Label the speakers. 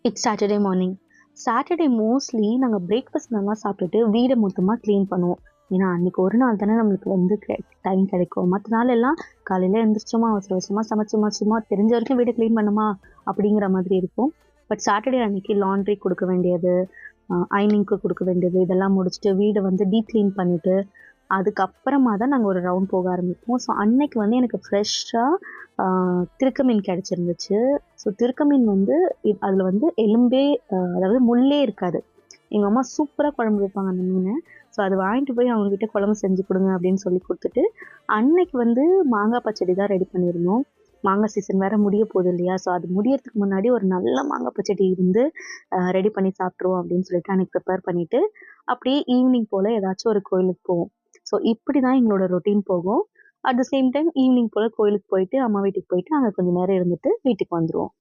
Speaker 1: It's Saturday morning. Saturday mostly நாங்கள் breakfast நல்லா சாப்பிட்டுட்டு வீடை மொத்தமாக க்ளீன் பண்ணுவோம். ஏன்னா அன்றைக்கி ஒரு நாள் தானே நம்மளுக்கு வந்து டைம் கிடைக்கும். மற்ற நாள் எல்லாம் காலையில் எழுந்திரிச்சோமா அவசர அவசரமாக சமைச்சோமா சும்மா தெரிஞ்ச வரைக்கும் வீடை க்ளீன் பண்ணுமா அப்படிங்கிற மாதிரி இருக்கும். பட் சாட்டர்டே அன்றைக்கி லாண்ட்ரி கொடுக்க வேண்டியது, அயனிங்க்கு கொடுக்க வேண்டியது இதெல்லாம் முடிச்சுட்டு வீடை வந்து டீப் க்ளீன் பண்ணிவிட்டு அதுக்கப்புறமா தான் நாங்கள் ஒரு ரவுண்ட் போக ஆரம்பிப்போம். ஸோ அன்னைக்கு வந்து எனக்கு ஃப்ரெஷ்ஷாக திருக்க மீன் கிடச்சிருந்துச்சு. ஸோ திருக்க மீன் வந்து அதில் வந்து எலும்பே அதாவது முள்ளே இருக்காது. எங்கள் அம்மா சூப்பராக குழம்பு வைப்பாங்க அந்த மீனை. ஸோ அது வாங்கிட்டு போய் அவங்ககிட்ட குழம்பு செஞ்சு கொடுங்க அப்படின்னு சொல்லி கொடுத்துட்டு அன்னைக்கு வந்து மாங்காய் பச்சடி தான் ரெடி பண்ணியிருந்தோம். மாங்காய் சீசன் வேறு முடிய போகுது இல்லையா? ஸோ அது முடியறதுக்கு முன்னாடி ஒரு நல்ல மாங்காய் பச்சடி வந்து ரெடி பண்ணி சாப்பிட்ருவோம் அப்படின்னு சொல்லிட்டு அன்னைக்கு ப்ரிப்பேர் பண்ணிவிட்டு அப்படியே ஈவினிங் போல் ஏதாச்சும் ஒரு கோயிலுக்கு போவோம். ஸோ இப்படி தான் எங்களோட ரொட்டீன் போகும். At the same time evening போல் கோயிலுக்கு போயிட்டு அம்மா வீட்டுக்கு போயிட்டு அங்கே கொஞ்சம் நேரம் இருந்துட்டு வீட்டுக்கு வந்துடுவோம்.